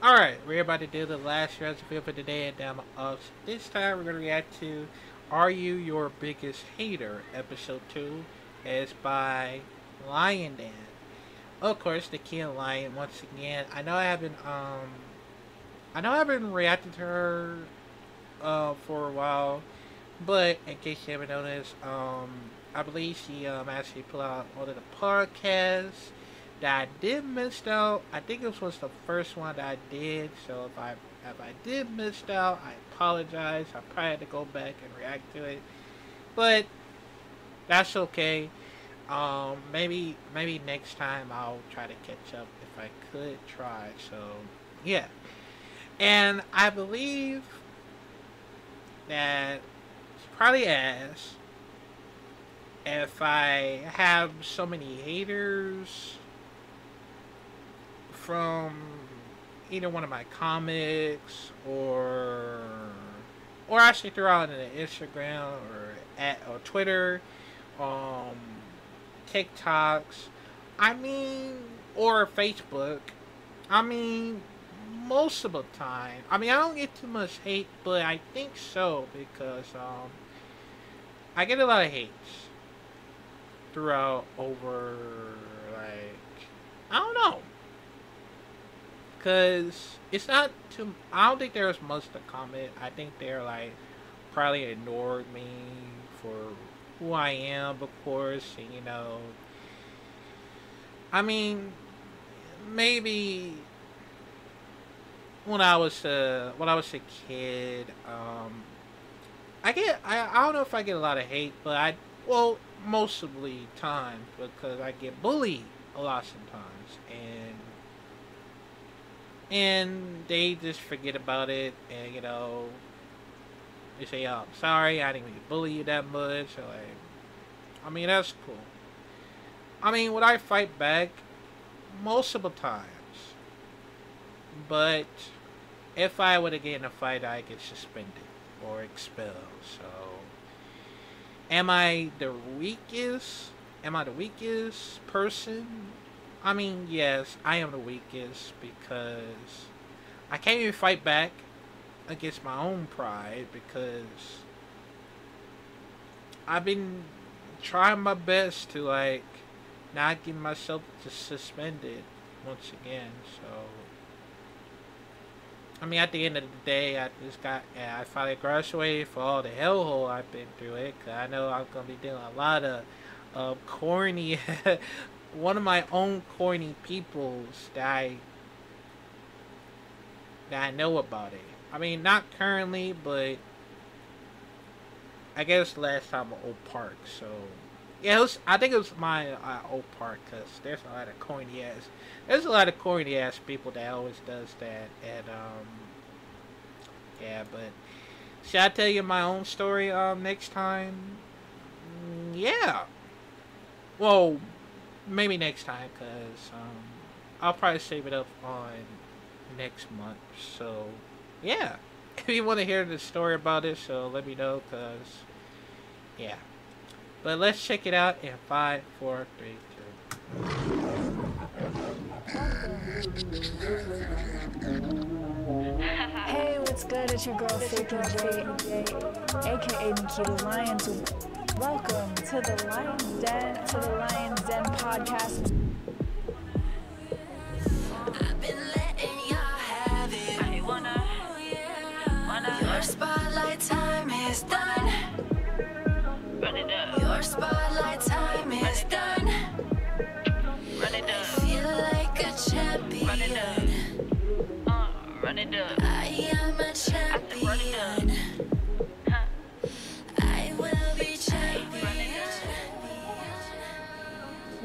Alright, we're about to do the last recipe for today, and this time we're going to react to Are You Your Biggest Hater? Episode 2 is by Lion Dan. Of course, the King Lion once again. I know I've been reacting to her for a while, but in case you haven't noticed, I believe she actually put out one of the podcasts that I did miss out. I think this was the first one that I did. So if I did miss out, I apologize. I probably had to go back and react to it, but that's okay. Maybe next time I'll try to catch up if I could try. So yeah, and I believe that she probably asked if I have so many haters from either one of my comics or actually throw out in the Instagram or Twitter, um, TikToks. I mean, or Facebook. I mean, most of the time. I mean, I don't get too much hate, but I think so because I get a lot of hates throughout over like I don't know. Cause it's not too. I don't think there's much to comment. I think they're like probably ignored me for who I am, of course. And I mean, maybe when I was a kid, I don't know if I get a lot of hate, but mostly time because I get bullied a lot sometimes, and they just forget about it, and they say, "Oh, I'm sorry, I didn't really bully you that much." Or like, I mean, that's cool. I mean, would I fight back? Most of the times, but if I were to get in a fight, I get suspended or expelled. So, am I the weakest? Am I the weakest person? I mean, yes, I am the weakest because I can't even fight back against my own pride because I've been trying my best to like not get myself suspended once again. So I mean, at the end of the day, I finally graduated for all the hellhole I've been through it. Cause I know I'm gonna be doing a lot of corny, one of my own corny peoples that I know about it. I mean, not currently, but I guess last time at Oak Park. So yeah, I think it was my Oak Park because there's a lot of corny ass people that always does that, and yeah. But should I tell you my own story next time? Yeah. Well, maybe next time because I'll probably save it up on next month. So yeah, if you want to hear the story about it, so let me know because yeah. But let's check it out in 5, 4, 3, 2. Hey, what's good? It's your girl, Faithy J, aka Nikita Lyons. Welcome to the Lions Den podcast. I've been letting y'all have it. I wanna. Your spotlight time is done. Run it up. Your spotlight time is done. Run it up. Feel like a champion. Run it up. Run it up. I am a champion. I will be champion.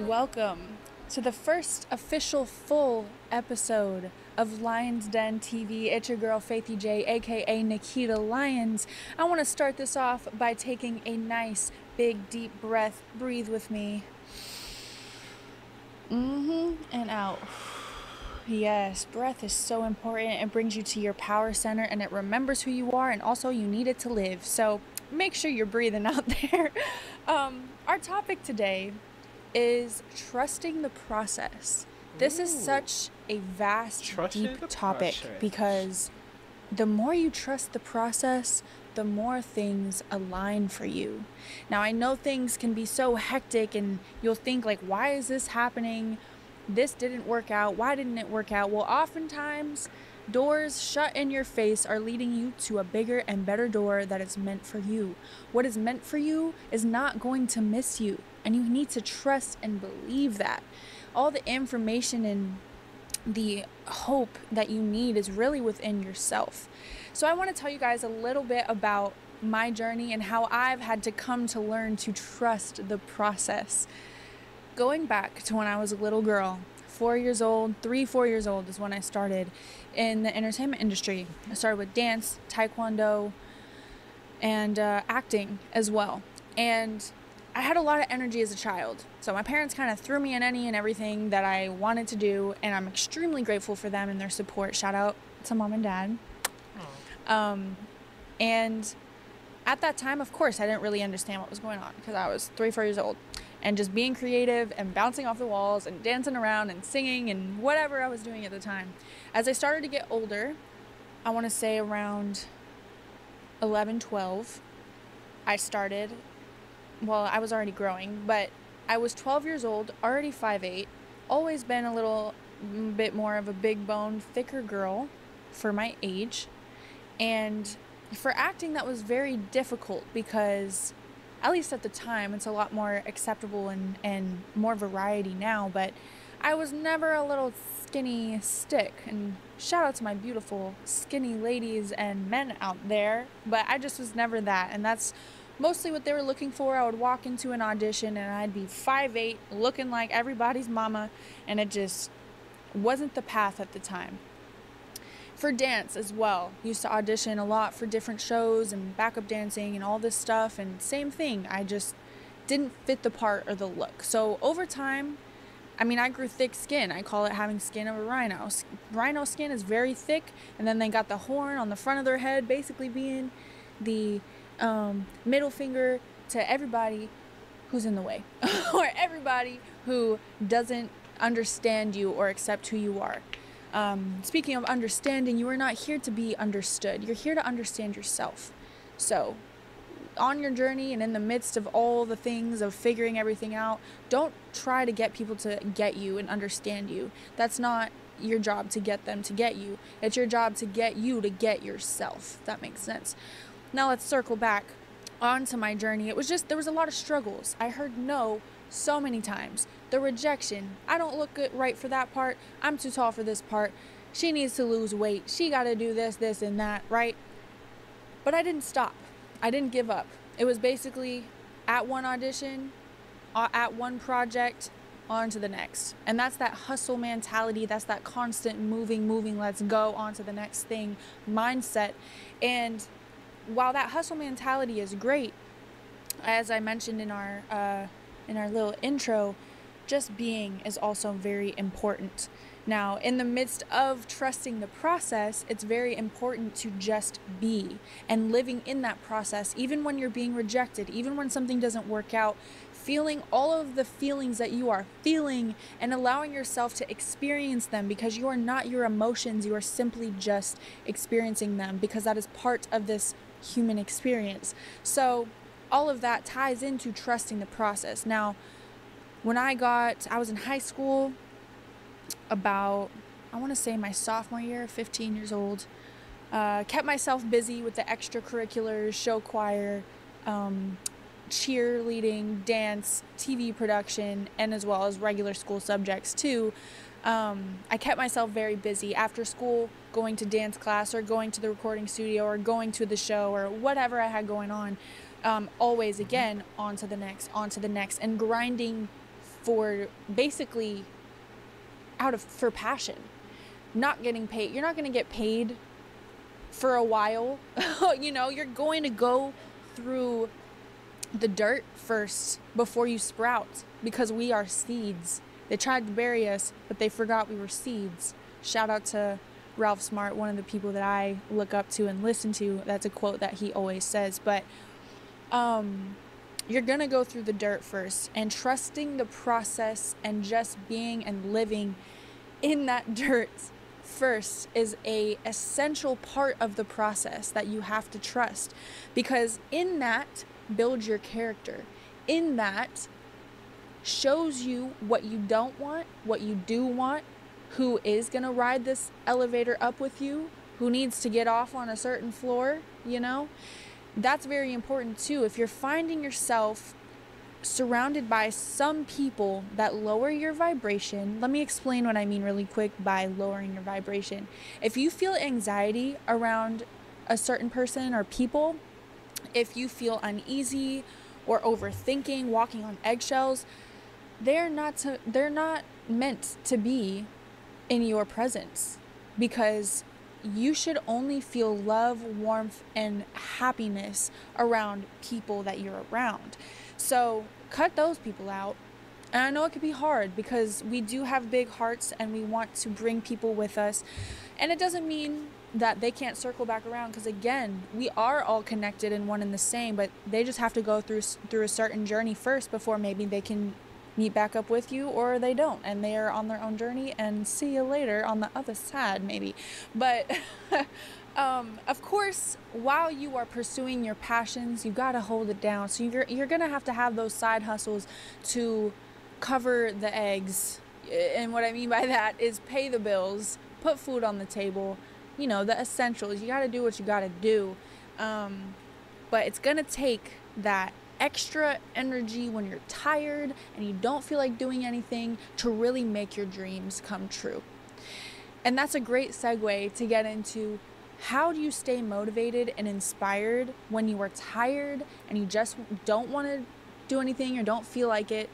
Welcome to the first official full episode of Lions Den TV. It's your girl, Faithy J, aka Nikita Lyons. I want to start this off by taking a nice, big, deep breath. Breathe with me. And out. Yes, breath is so important. It brings you to your power center and it remembers who you are, and also you need it to live. So make sure you're breathing out there. Our topic today is trusting the process. This is Ooh. such a vast, Trusting deep the topic process. because the more you trust the process, the more things align for you. Now, I know things can be so hectic and you'll think like, why is this happening? This didn't work out. Why didn't it work out? Well, oftentimes doors shut in your face are leading you to a bigger and better door that is meant for you. What is meant for you is not going to miss you, and you need to trust and believe that. All the information and the hope that you need is really within yourself. So I want to tell you guys a little bit about my journey and how I've had to come to learn to trust the process. Going back to when I was a little girl, 4 years old, 4 years old is when I started in the entertainment industry. I started with dance, taekwondo, and acting as well. And I had a lot of energy as a child. So my parents kind of threw me in any and everything that I wanted to do, and I'm extremely grateful for them and their support. Shout out to mom and dad. And at that time, of course, I didn't really understand what was going on because I was 4 years old. And just being creative and bouncing off the walls and dancing around and singing and whatever I was doing at the time. As I started to get older, I want to say around 11, 12, I started, well, I was already growing, but I was 12 years old, already 5'8", always been a little bit more of a big boned, thicker girl for my age. And for acting, that was very difficult because, at least at the time, it's a lot more acceptable and more variety now, but I was never a little skinny stick. And shout out to my beautiful skinny ladies and men out there, but I just was never that. And that's mostly what they were looking for. I would walk into an audition and I'd be 5'8", looking like everybody's mama, and it just wasn't the path at the time. For dance as well, used to audition a lot for different shows and backup dancing and all this stuff, and same thing, I just didn't fit the part or the look. So over time, I mean, I grew thick skin. I call it having skin of a rhino. Rhino skin is very thick, and then they got the horn on the front of their head, basically being the middle finger to everybody who's in the way or everybody who doesn't understand you or accept who you are. Speaking of understanding, you are not here to be understood. You're here to understand yourself. So on your journey and in the midst of all the things of figuring everything out, don't try to get people to get you and understand you. That's not your job to get them to get you. It's your job to get you to get yourself, if that makes sense. Now let's circle back onto my journey. It was just, there was a lot of struggles. I heard no so many times. The rejection. I don't look good right for that part. I'm too tall for this part. She needs to lose weight. She got to do this, this, and that, right? But I didn't stop. I didn't give up. It was basically at one audition, at one project, on to the next. And that's that hustle mentality. That's that constant moving, let's go on to the next thing mindset. And while that hustle mentality is great, as I mentioned in our little intro, just being is also very important. Now, in the midst of trusting the process, it's very important to just be and living in that process, even when you're being rejected, even when something doesn't work out, feeling all of the feelings that you are feeling and allowing yourself to experience them, because you are not your emotions, you are simply just experiencing them, because that is part of this human experience. So all of that ties into trusting the process. Now, when I was in high school, about, I want to say my sophomore year, 15 years old, kept myself busy with the extracurriculars, show choir, cheerleading, dance, TV production, and as well as regular school subjects too. I kept myself very busy after school, going to dance class or going to the recording studio or going to the show or whatever I had going on. Always again, on to the next, and grinding for basically for passion, not getting paid. You're not going to get paid for a while. You're going to go through the dirt first before you sprout, because we are seeds. They tried to bury us, but they forgot we were seeds. Shout out to Ralph Smart, one of the people that I look up to and listen to. That's a quote that he always says. But you're going to go through the dirt first, and trusting the process and just being and living in that dirt first is a essential part of the process that you have to trust, because in that builds your character. In that shows you what you don't want, what you do want, who is going to ride this elevator up with you, who needs to get off on a certain floor, you know? That's very important too. If you're finding yourself surrounded by some people that lower your vibration, let me explain what I mean really quick by lowering your vibration. If you feel anxiety around a certain person or people, if you feel uneasy or overthinking, walking on eggshells, they're not meant to be in your presence, because you should only feel love, warmth, and happiness around people that you're around. So cut those people out. And I know it could be hard because we do have big hearts and we want to bring people with us. And it doesn't mean that they can't circle back around, because again, we are all connected and one and the same, but they just have to go through a certain journey first before maybe they can meet back up with you, or they don't and they are on their own journey and see you later on the other side maybe. But of course, while you are pursuing your passions, you got to hold it down. So you're going to have those side hustles to cover the eggs. And what I mean by that is pay the bills, put food on the table, you know, the essentials. You got to do what you got to do. But it's going to take that extra energy when you're tired and you don't feel like doing anything to really make your dreams come true. And that's a great segue to get into, how do you stay motivated and inspired when you are tired and you just don't want to do anything or don't feel like it?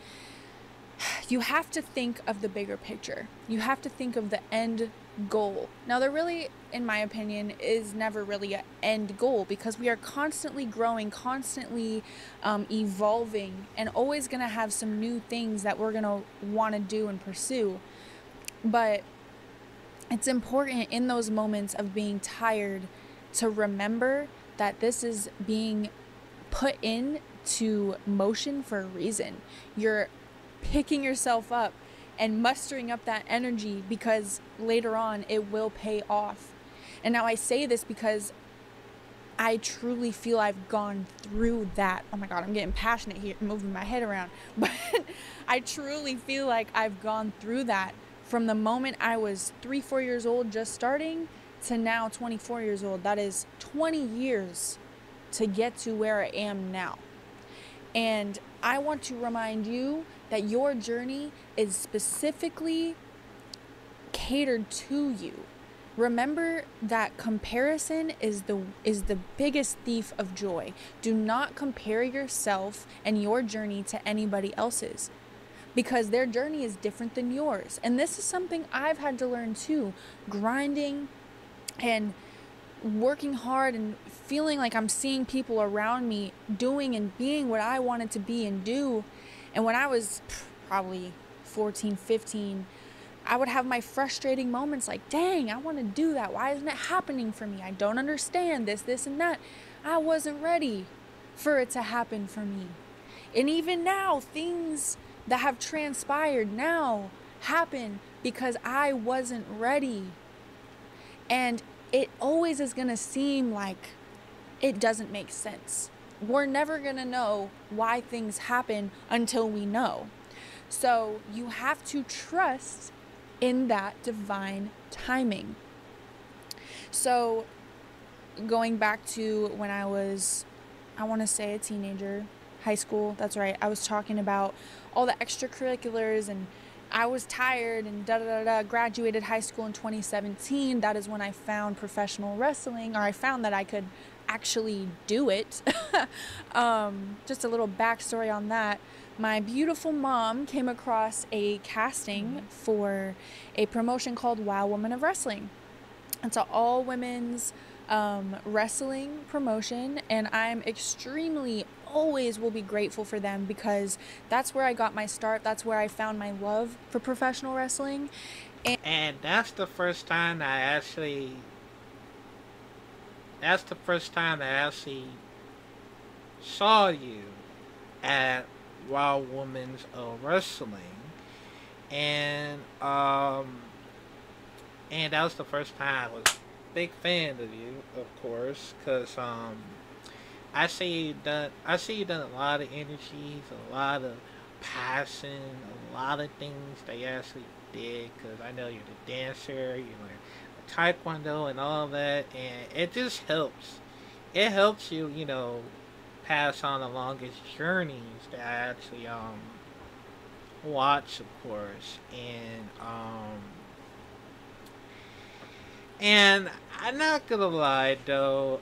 You have to think of the bigger picture. You have to think of the end goal. Now, there really, in my opinion, is never really an end goal, because we are constantly growing, constantly evolving, and always going to have some new things that we're going to want to do and pursue. But it's important in those moments of being tired to remember that this is being put into motion for a reason. You're picking yourself up and mustering up that energy, because later on it will pay off. And now I say this because I truly feel I've gone through that. Oh my God, I'm getting passionate here, moving my head around. But I truly feel like I've gone through that from the moment I was 3-4 years old just starting to now 24 years old. That is 20 years to get to where I am now. And I want to remind you that your journey is specifically catered to you. Remember that comparison is the biggest thief of joy. Do not compare yourself and your journey to anybody else's, because their journey is different than yours. And this is something I've had to learn too, grinding and working hard and feeling like I'm seeing people around me doing and being what I wanted to be and do. And when I was probably 14, 15, I would have my frustrating moments like, dang, I want to do that. Why isn't it happening for me? I don't understand this, and that. I wasn't ready for it to happen for me. And even now, things that have transpired now happen because I wasn't ready. And it always is going to seem like it doesn't make sense. We're never going to know why things happen until we know. So you have to trust in that divine timing. So going back to when I was, I want to say a teenager, high school, that's right. I was talking about all the extracurriculars and I was tired and graduated high school in 2017. That is when I found professional wrestling, or I found that I could actually do it. Just a little backstory on that. My beautiful mom came across a casting for a promotion called Wild Women of Wrestling. It's an all women's wrestling promotion, and I'm extremely always will be grateful for them, because that's where I got my start. That's where I found my love for professional wrestling. And that's the first time I actually saw you at Wild Women's of Wrestling. And and that was the first time I was a big fan of you, of course, because I see you done a lot of energies, a lot of passion, a lot of things that you actually did. Because I know you're the dancer, you're the taekwondo and all that, and it just helps. It helps you, pass on the longest journeys that I actually watch, of course, and I'm not gonna lie though,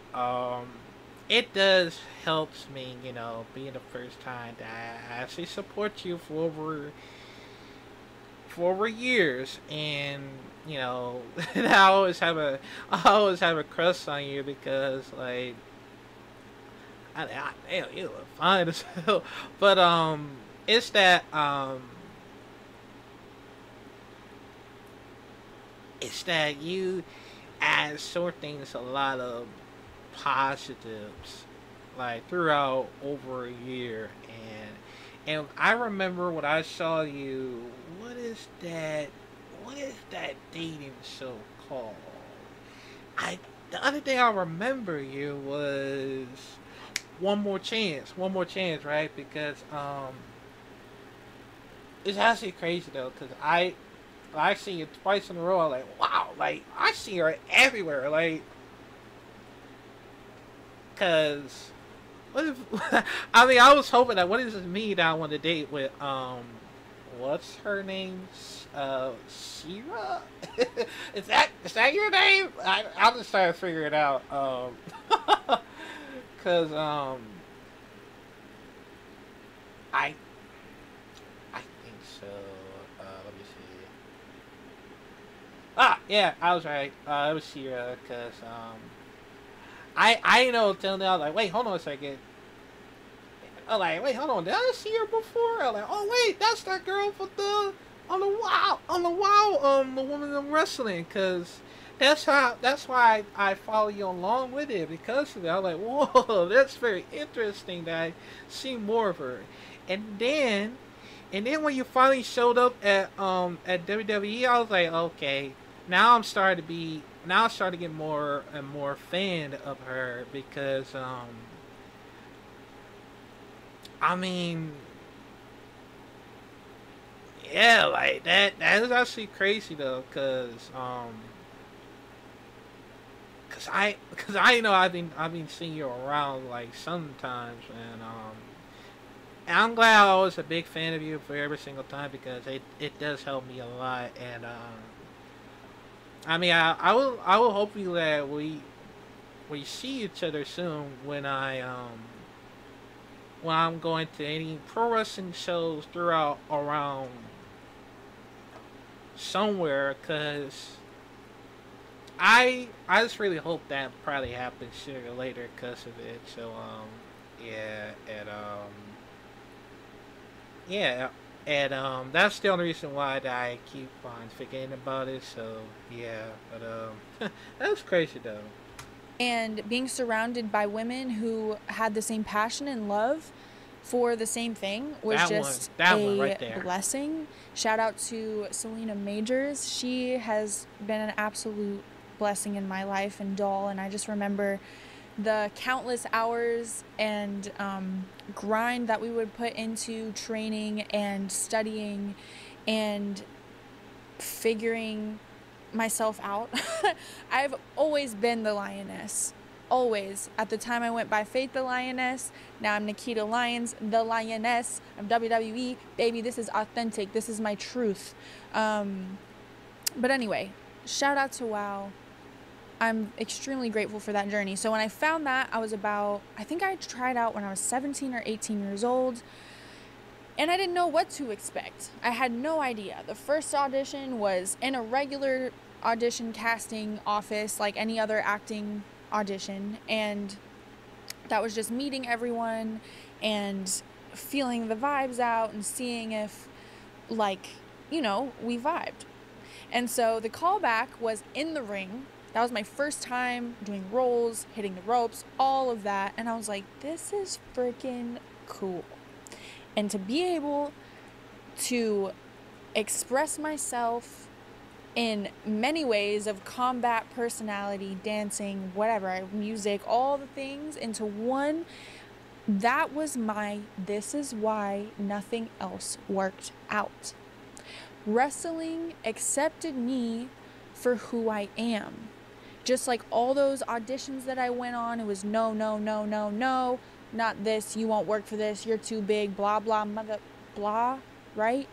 it does helps me, being the first time that I actually support you for over years, and and I always have a crush on you because like damn, you look fine as hell, but it's that you add sort things a lot of positives like throughout over a year, and I remember when I saw you. What is that dating show called? I The other thing I remember you was One More Chance, right? Because it's actually crazy though, because I see you twice in a row. I'm like, wow, like I see her everywhere, like, cause what if I mean I was hoping that what is this me that I want to date with what's her name? Shira? is that your name? I'll just try to figure it out. Cause I I think so. Let me see. Ah, yeah, I was right. It was Shira, cause I know till now like wait, hold on a second. I'm like, wait, hold on, did I see her before? I'm like, oh wait, that's that girl for the the woman in wrestling, cause that's why I follow you along with it because of it. I'm like, whoa, that's very interesting that I see more of her, and then when you finally showed up at WWE, I was like, okay, now I'm starting to get more and more fan of her because I mean, yeah, like that is actually crazy though, cause I know I've been seeing you around like sometimes, and I'm glad I was a big fan of you for every single time because it does help me a lot, and I mean I will hope you that we see each other soon when I'm going to any pro wrestling shows throughout around somewhere, cause I just really hope that probably happens sooner or later because of it. So yeah, yeah, and that's the only reason why that I keep on forgetting about it. So yeah, but that's crazy though. And being surrounded by women who had the same passion and love for the same thing was just that one a right there. blessing. Shout out to Selena Majors. She has been an absolute blessing in my life and doll, and I just remember the countless hours and grind that we would put into training and studying and figuring myself out. I've always been the lioness. Always. At the time I went by Faith the Lioness. Now I'm Nikita Lyons, the Lioness of WWE. Baby, this is authentic. This is my truth. But anyway, shout out to WoW. I'm extremely grateful for that journey. So when I found that, I think I tried out when I was 17 or 18 years old. And I didn't know what to expect. I had no idea. The first audition was in a regular audition casting office, like any other acting audition. And that was just meeting everyone and feeling the vibes out and seeing if, like, we vibed. And so the callback was in the ring. That was my first time doing roles, hitting the ropes, all of that. And I was like, this is freaking cool. And to be able to express myself in many ways of combat personality, dancing, whatever, music, all the things into one. That was this is why nothing else worked out. Wrestling accepted me for who I am. Just like all those auditions that I went on, it was no, no, no, no, no, not this, you won't work for this, you're too big, blah, blah, mother, blah, right?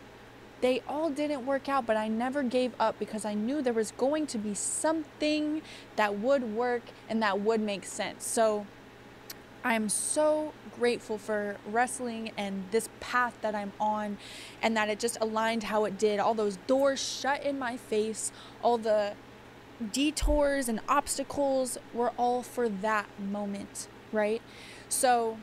They all didn't work out, but I never gave up because I knew there was going to be something that would work and that would make sense. So I'm so grateful for wrestling and this path that I'm on, and that it just aligned how it did. All those doors shut in my face, all the detours and obstacles were all for that moment, right? So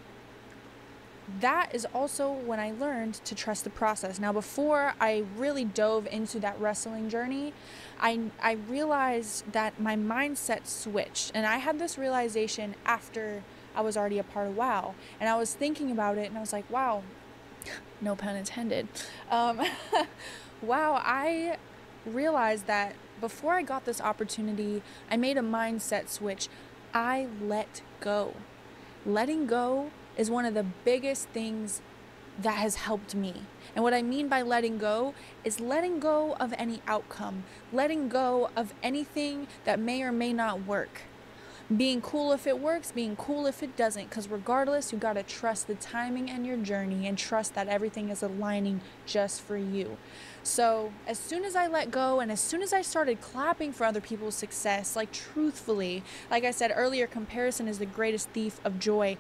that is also when I learned to trust the process. Now, before I really dove into that wrestling journey, I realized that my mindset switched, and I had this realization after I was already a part of WOW, and I was thinking about it, and I was like, wow, no pun intended. Wow, I realized that before I got this opportunity, I made a mindset switch. I let go. Letting go is one of the biggest things that has helped me. And what I mean by letting go is letting go of any outcome, letting go of anything that may or may not work. Being cool if it works, being cool if it doesn't, because regardless, you got to trust the timing and your journey and trust that everything is aligning just for you. So as soon as I let go and as soon as I started clapping for other people's success, like truthfully, like I said earlier, comparison is the greatest thief of joy.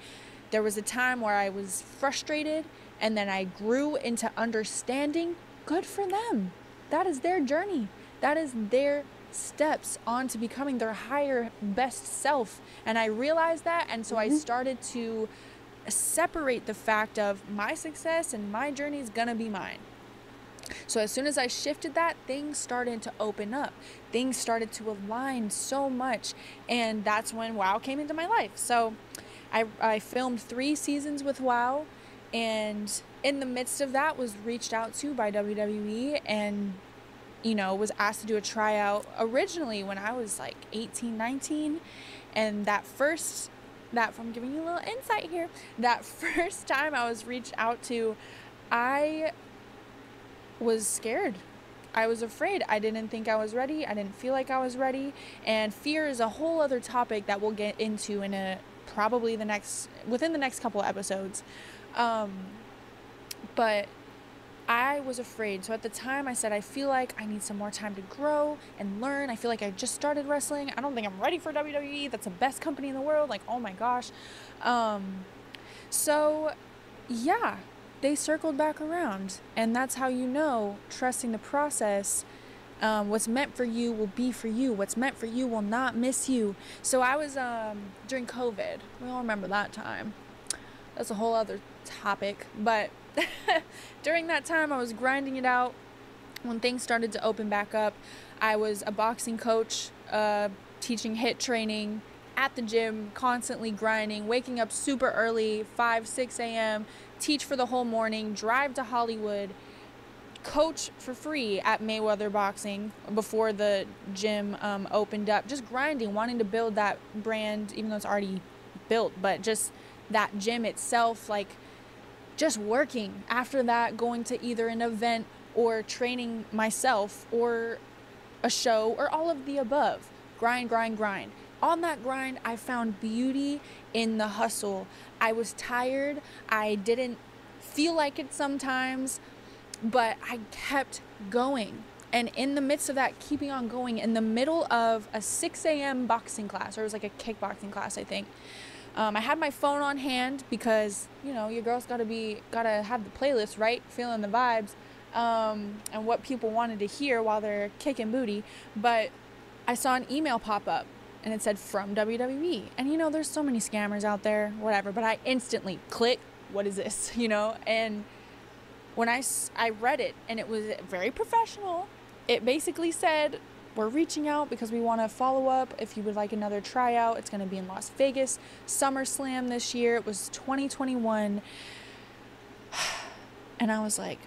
There was a time where I was frustrated and then I grew into understanding. Good for them. That is their journey. That is their steps on to becoming their higher best self. And I realized that, and so I started to separate the fact of my success and my journey is gonna be mine. So as soon as I shifted that, things started to open up. Things started to align so much, and that's when WOW came into my life. So I filmed 3 seasons with WOW, and in the midst of that was reached out to by WWE and was asked to do a tryout originally when I was like 18, 19. And I'm giving you a little insight here. That first time I was reached out to, I was scared. I was afraid. I didn't think I was ready. I didn't feel like I was ready. And fear is a whole other topic that we'll get into in within the next couple of episodes. But I was afraid. So at the time I said, I feel like I need some more time to grow and learn. I feel like I just started wrestling. I don't think I'm ready for WWE. That's the best company in the world. Like, oh my gosh. So yeah, they circled back around, and that's how trusting the process. What's meant for you will be for you. What's meant for you will not miss you. So I was during COVID. We all remember that time. That's a whole other topic, but during that time I was grinding it out. When things started to open back up, I was a boxing coach, teaching HIIT training at the gym, constantly grinding, waking up super early, 5-6 a.m., teach for the whole morning, drive to Hollywood, coach for free at Mayweather Boxing before the gym opened up, just grinding, wanting to build that brand, even though it's already built, but just that gym itself, like just working. After that, going to either an event or training myself or a show or all of the above. Grind, grind, grind. On that grind, I found beauty in the hustle. I was tired. I didn't feel like it sometimes, but I kept going. And in the midst of that, keeping on going, in the middle of a 6 a.m. boxing class, or it was like a kickboxing class, I think. I had my phone on hand because, your girl's gotta have the playlist, right? Feeling the vibes, and what people wanted to hear while they're kicking booty. But I saw an email pop up and it said from WWE. And there's so many scammers out there, whatever, but I instantly click, what is this? And when I read it, and it was very professional. It basically said, we're reaching out because we want to follow up if you would like another tryout. It's going to be in Las Vegas, SummerSlam this year. It was 2021. And I was like,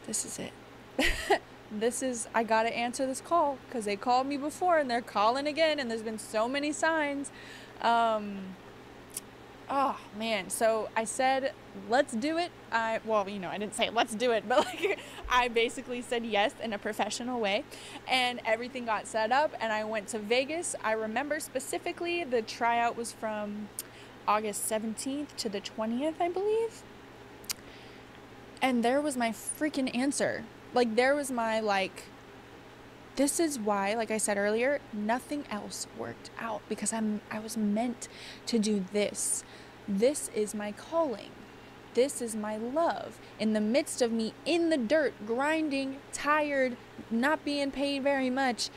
this is it. I gotta answer this call, because they called me before and they're calling again, and there's been so many signs. Oh man, so I said, let's do it. I didn't say let's do it, but like I basically said yes in a professional way, and everything got set up, and I went to Vegas. I remember specifically the tryout was from August 17th to the 20th, I believe. And there was my freaking answer. Like, there was my, like, this is why, like I said earlier, nothing else worked out, because I was meant to do this. This is my calling. This is my love. In the midst of me in the dirt, grinding, tired, not being paid very much,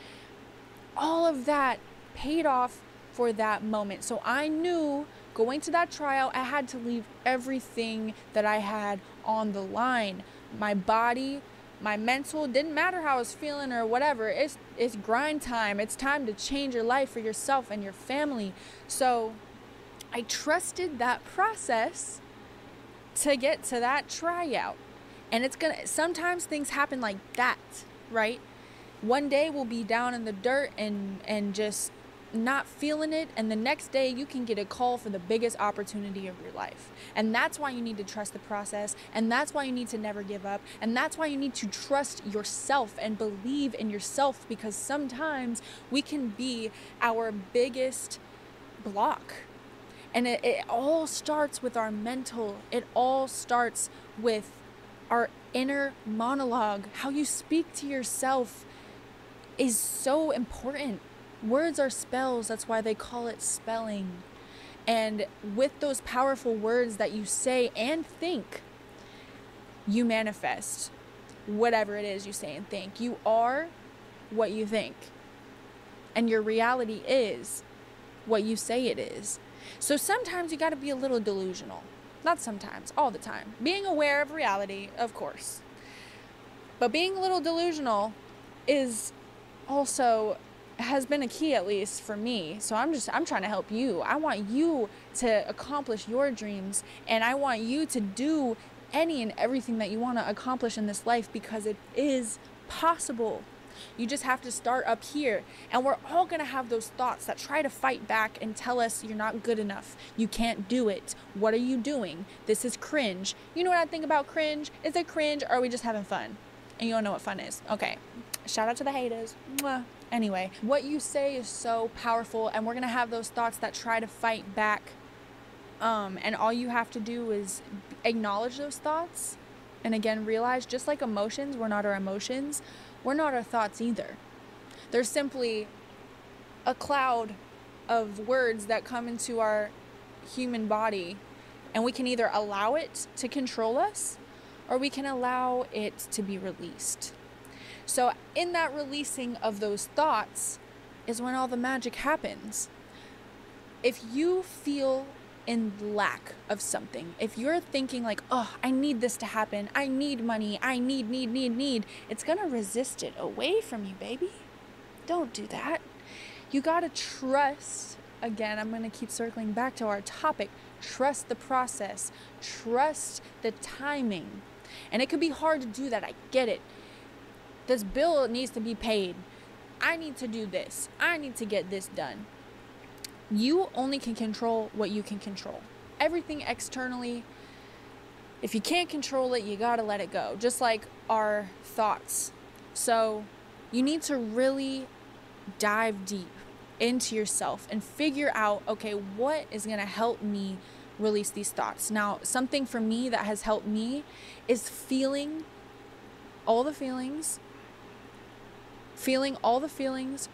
all of that paid off for that moment. So I knew going to that tryout, I had to leave everything that I had on the line. My body, my mental, didn't matter how I was feeling or whatever. It's grind time. It's time to change your life for yourself and your family. So I trusted that process to get to that tryout. And sometimes things happen like that, right? One day we'll be down in the dirt and just not feeling it, and the next day you can get a call for the biggest opportunity of your life. And that's why you need to trust the process, and that's why you need to never give up, and that's why you need to trust yourself and believe in yourself, because sometimes we can be our biggest block. And it all starts with our mental. It all starts with our inner monologue. How you speak to yourself is so important. Words are spells. That's why they call it spelling. And with those powerful words that you say and think, you manifest whatever it is you say and think. You are what you think. And your reality is what you say it is. So sometimes you got to be a little delusional. Not sometimes, all the time. Being aware of reality, of course. But being a little delusional is also has been a key, at least for me. So I'm trying to help you. I want you to accomplish your dreams, and I want you to do any and everything that you want to accomplish in this life, because it is possible. You just have to start up here. And we're all going to have those thoughts that try to fight back and tell us you're not good enough. You can't do it. What are you doing? This is cringe. You know what I think about cringe? Is it cringe, or are we just having fun? And you don't know what fun is. Okay. Shout out to the haters. Mwah. Anyway, what you say is so powerful, and we're going to have those thoughts that try to fight back. And all you have to do is acknowledge those thoughts. And again, realize, just like emotions, we're not our emotions. We're not our thoughts either. They're simply a cloud of words that come into our human body, and we can either allow it to control us, or we can allow it to be released. So in that releasing of those thoughts is when all the magic happens. If you feel in lack of something, if you're thinking like, oh, I need this to happen, I need money, I need, it's gonna resist it away from you, baby. Don't do that. You gotta trust. Again, I'm gonna keep circling back to our topic. Trust the process. Trust the timing. And it could be hard to do that. I get it. This bill needs to be paid. I need to do this. I need to get this done. You only can control what you can control. Everything externally, if you can't control it, you gotta let it go. Just like our thoughts. So you need to really dive deep into yourself and figure out, okay, what is gonna help me release these thoughts? Now, something for me that has helped me is feeling all the feelings,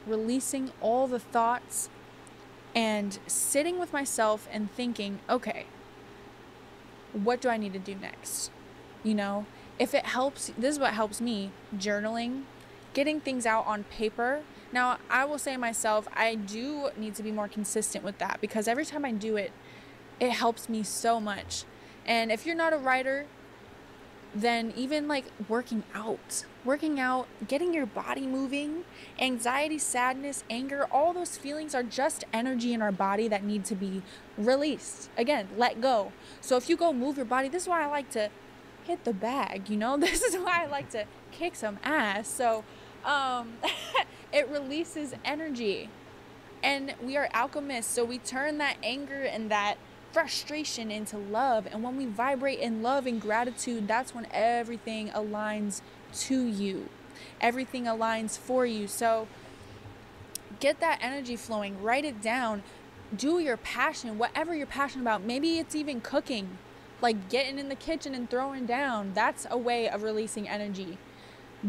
releasing all the thoughts, and sitting with myself and thinking, okay, what do I need to do next? You know, if it helps, this is what helps me, journaling, getting things out on paper. Now, I will say myself, I do need to be more consistent with that, because every time I do it, it helps me so much. And if you're not a writer, then even like working out, getting your body moving, anxiety, sadness, anger, all those feelings are just energy in our body that need to be released. Again, let go. So if you go move your body, this is why I like to hit the bag, you know? This is why I like to kick some ass. So it releases energy, and we are alchemists, so we turn that anger and that frustration into love. And when we vibrate in love and gratitude, that's when everything aligns to you, everything aligns for you. So get that energy flowing, write it down, do your passion, whatever you're passionate about. Maybe it's even cooking, like getting in the kitchen and throwing down. That's a way of releasing energy.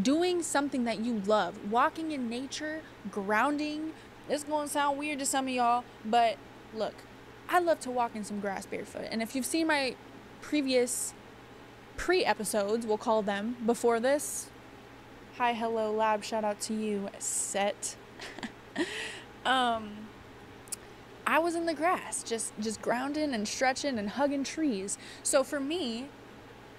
Doing something that you love, walking in nature, grounding. It's going to sound weird to some of y'all, but look, I love to walk in some grass barefoot. And if you've seen my previous pre-episodes, we'll call them, before this, hi, hello, lab, shout out to you, set. I was in the grass, just grounding and stretching and hugging trees. So for me,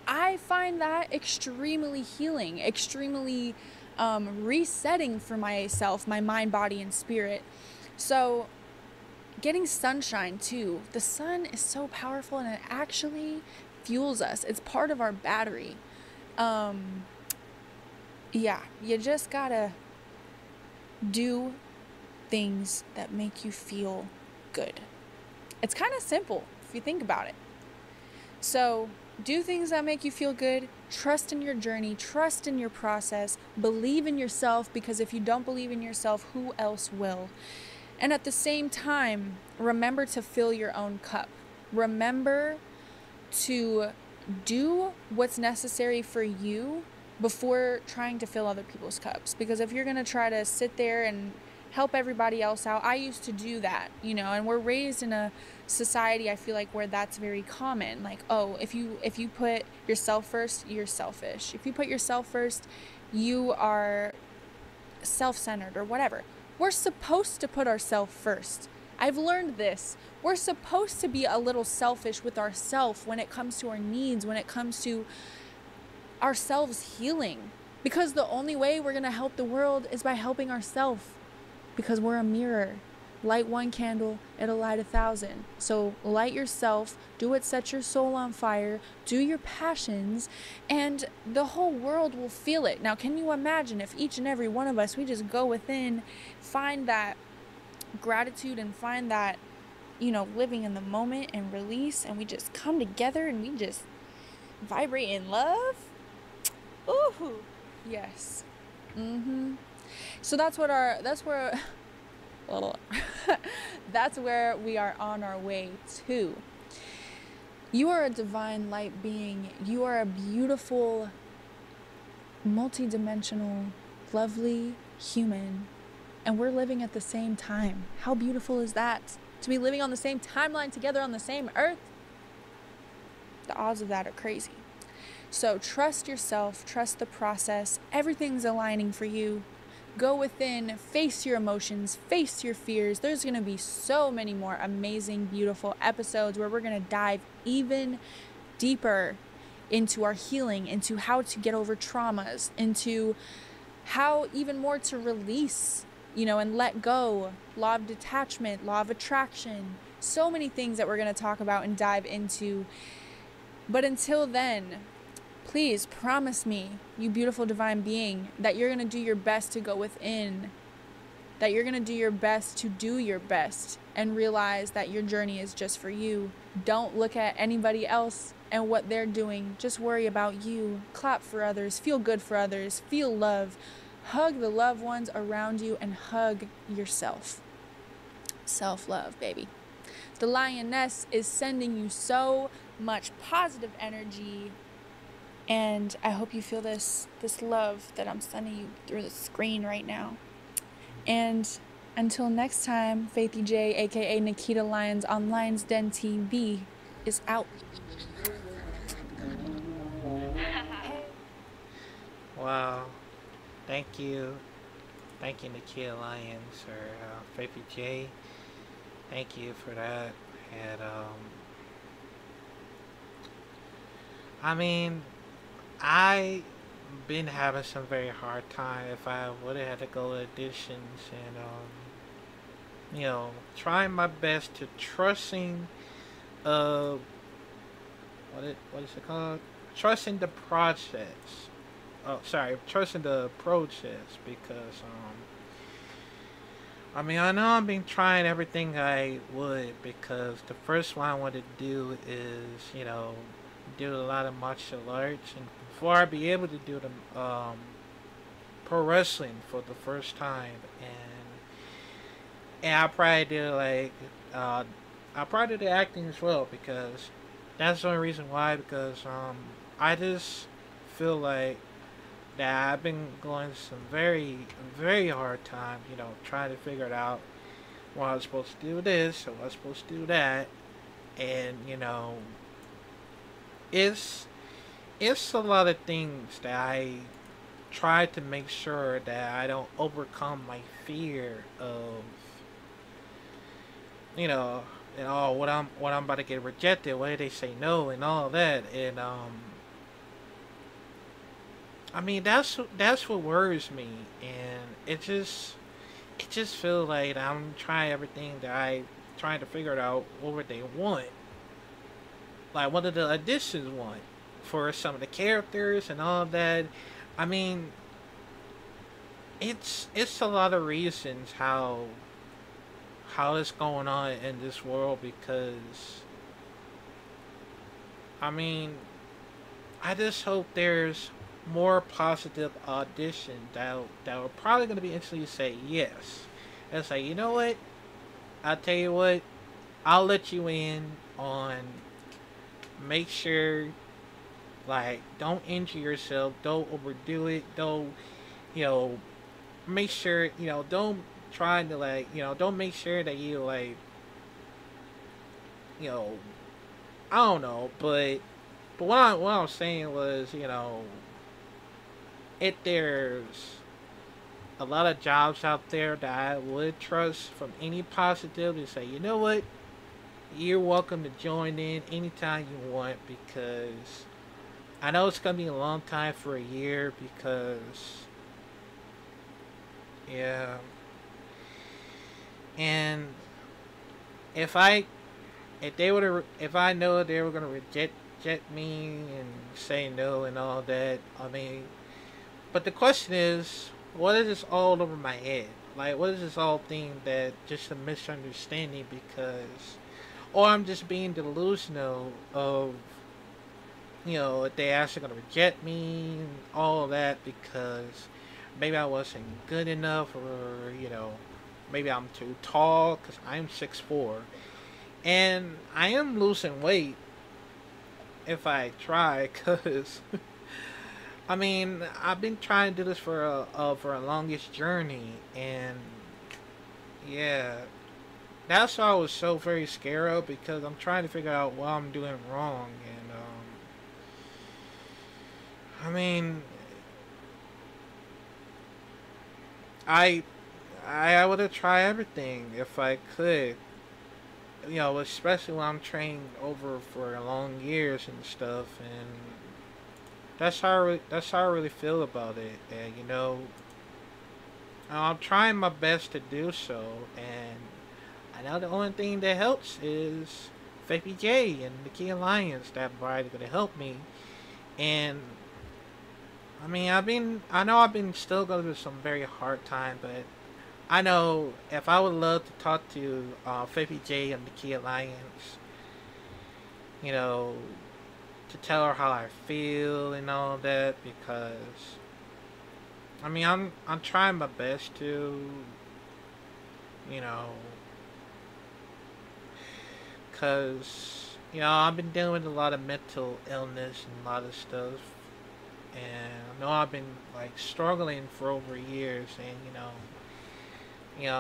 I find that extremely healing, extremely resetting for myself, my mind, body, and spirit. So getting sunshine too. The sun is so powerful, and it actually fuels us. It's part of our battery. Yeah, you just gotta do things that make you feel good. It's kind of simple if you think about it. So do things that make you feel good. Trust in your journey. Trust in your process. Believe in yourself, because if you don't believe in yourself, who else will? And at the same time, remember to fill your own cup. Remember to do what's necessary for you before trying to fill other people's cups. Because if you're going to try to sit there and help everybody else out, I used to do that, you know, and we're raised in a society, I feel like, where that's very common. Like, oh, if you put yourself first, you're selfish. If you put yourself first, you are self-centered or whatever. We're supposed to put ourselves first. I've learned this. We're supposed to be a little selfish with ourselves when it comes to our needs, when it comes to ourselves healing. Because the only way we're going to help the world is by helping ourselves. Because we're a mirror. Light one candle, it'll light 1,000. So light yourself, do what sets your soul on fire, do your passions, and the whole world will feel it. Now, can you imagine if each and every one of us, we just go within, find that gratitude and find that, you know, living in the moment and release, and we just come together and we just vibrate in love? Ooh, yes. So that's where that's where we are on our way to. You are a divine light being. You are a beautiful, multidimensional, lovely human, and we're living at the same time. How beautiful is that? To be living on the same timeline together on the same earth? The odds of that are crazy. So trust yourself, trust the process. Everything's aligning for you. Go within, face your emotions, face your fears. There's going to be so many more amazing, beautiful episodes where we're going to dive even deeper into our healing, into how to get over traumas, into how even more to release, you know, and let go. Law of detachment, law of attraction. So many things that we're going to talk about and dive into. But until then, please promise me, you beautiful divine being, that you're going to do your best to go within, that you're going to do your best to do your best and realize that your journey is just for you. Don't look at anybody else and what they're doing. Just worry about you. Clap for others. Feel good for others. Feel love. Hug the loved ones around you and hug yourself. Self-love, baby. The lioness is sending you so much positive energy. And I hope you feel this love that I'm sending you through the screen right now. And until next time, Faithy J, aka Nikita Lyons on Lions Den TV, is out. Wow. Thank you. Thank you, Nikita Lyons, or Faithy J. Thank you for that. And, I mean, I been having some very hard time if I would have had to go to auditions, and you know, trying my best to trusting what is it called? trusting the process. Oh, sorry, trusting the process because I mean, I know I've been trying everything I would because the first one I wanted to do is, do a lot of martial arts, and before I be able to do the pro wrestling for the first time, and I probably do like I probably do the acting as well because that's the only reason why because I just feel like that I've been going some very, very hard time, trying to figure it out. Well, I was supposed to do this, or I was supposed to do that, and it's it's a lot of things that I try to make sure that I don't overcome my fear of, you know, and all what I'm about to get rejected, what if they say no, and all that, and I mean, that's what worries me, and it just feels like I'm trying everything that I trying to figure it out what would they want, like what do the additions want for some of the characters and all of that. I mean, it's a lot of reasons how it's going on in this world because I mean I just hope there's more positive audition that will probably going to be instantly say yes. And say, you know what? I'll tell you what. I'll let you in on. Make sure, like, don't injure yourself. Don't overdo it. Don't, you know, make sure, don't try to like, don't make sure that you like, you know, I don't know, but what I'm saying was, if there's a lot of jobs out there that I would trust from any possibility to say, you know what, you're welcome to join in anytime you want because I know it's gonna be a long time for a year because yeah, and if I if I know they were gonna reject me and say no and all that, I mean, but the question is, what is this all over my head? Like, what is this all thing that just a misunderstanding because, or I'm just being delusional of, if they actually gonna reject me and all of that because maybe I wasn't good enough or, maybe I'm too tall because I'm 6'4", and I am losing weight if I try because I mean, I've been trying to do this for a longest journey, and yeah, that's why I was so very scared of because I'm trying to figure out what I'm doing wrong, and I mean, I I would have tried everything if I could, especially when I'm trained over for long years and stuff, and that's how I really feel about it, and I'm trying my best to do so, and I know the only thing that helps is Faithy J and the Key Alliance that are gonna help me, and I mean I know I've been still going through some very hard time, but I know if I would love to talk to Faithy J and the Key Alliance, you know, to tell her how I feel and all that because I mean I'm trying my best to, you know, cause I've been dealing with a lot of mental illness and a lot of stuff, and I know I've been like struggling for over years, and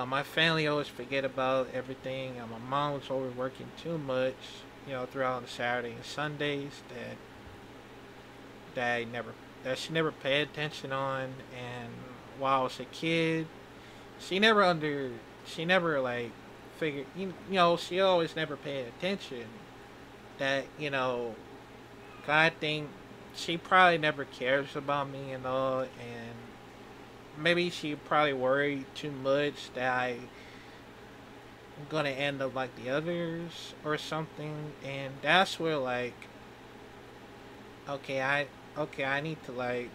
my family always forget about everything, and my mom was always working too much, throughout the Saturday and Sundays that she never paid attention on, and while I was a kid, she never like figured, she always never paid attention that, I think she probably never cares about me and all, and maybe she probably worried too much that I'm gonna end up like the others or something, and that's where like okay, I need to like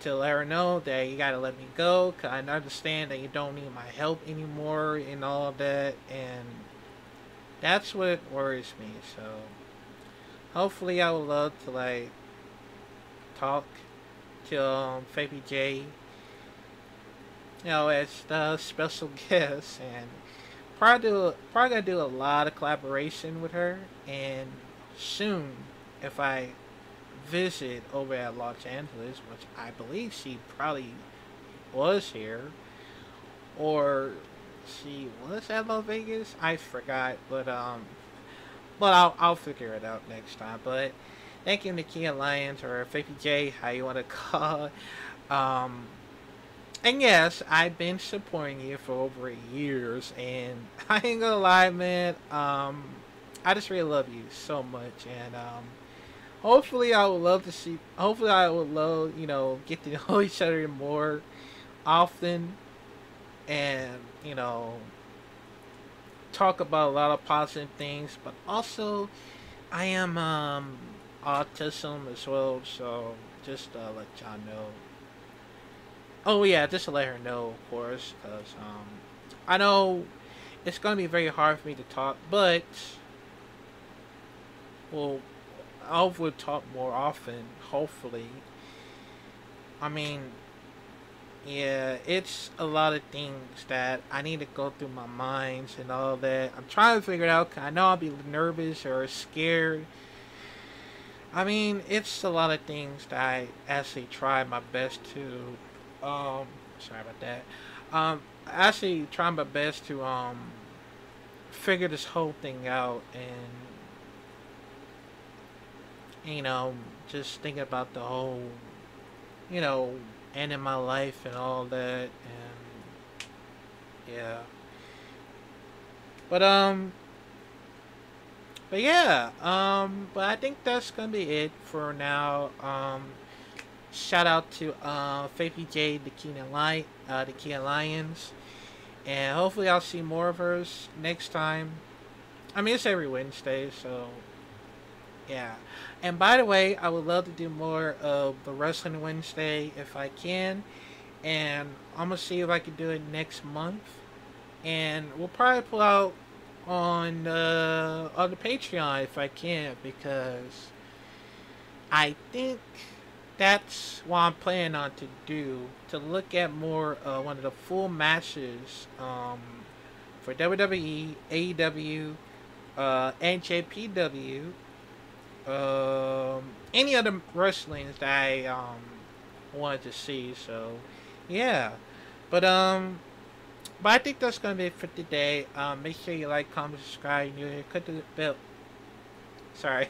to let her know that you gotta let me go, cause I understand that you don't need my help anymore and all that, and that's what worries me. So hopefully, I would love to like talk to Fabi J, as the special guest, and probably gonna do a lot of collaboration with her, and soon, if I visit over at Los Angeles, which I believe she probably was here, or she was at Las Vegas. I forgot, but I'll figure it out next time. But thank you, Nakia Lyons or Fabi J, how you want to call. Um, and yes, I've been supporting you for over years, and I ain't gonna lie, man. I just really love you so much, and hopefully, I would love to see. Hopefully, I would love get to know each other more often, and talk about a lot of positive things. But also, I am autism as well, so just let y'all know. Oh yeah, just to let her know, of course, because I know it's gonna be very hard for me to talk, but well, I will talk more often. Hopefully, I mean, yeah, it's a lot of things that I need to go through my minds and all that. I'm trying to figure it out. 'Cause I know I'll be nervous or scared. I mean, it's a lot of things that I actually try my best to. Sorry about that. I actually try my best to figure this whole thing out, and just think about the whole, you know, end in my life and all that, and yeah. But but yeah, but I think that's gonna be it for now. Shout out to Faith J, the Kia Lions, and hopefully I'll see more of hers next time. I mean, it's every Wednesday, so yeah. And by the way, I would love to do more of the Wrestling Wednesday if I can, and I'm gonna see if I can do it next month, and we'll probably pull out on the Patreon if I can, because I think that's what I'm planning on to do, to look at more one of the full matches for WWE, AEW, NJPW, any other wrestlings that I wanted to see. So yeah, but I think that's gonna be it for today. Make sure you like, comment, subscribe. You're here. Click the bell. Sorry,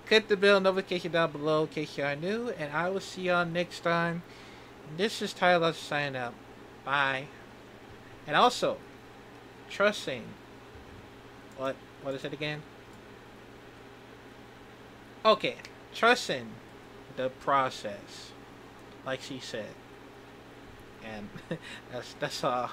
click the bell notification down below in case you are new, and I will see y'all next time. This is Tyler signing out. Bye. And also, trusting. What is it again? Okay, trusting the process, like she said, and that's all.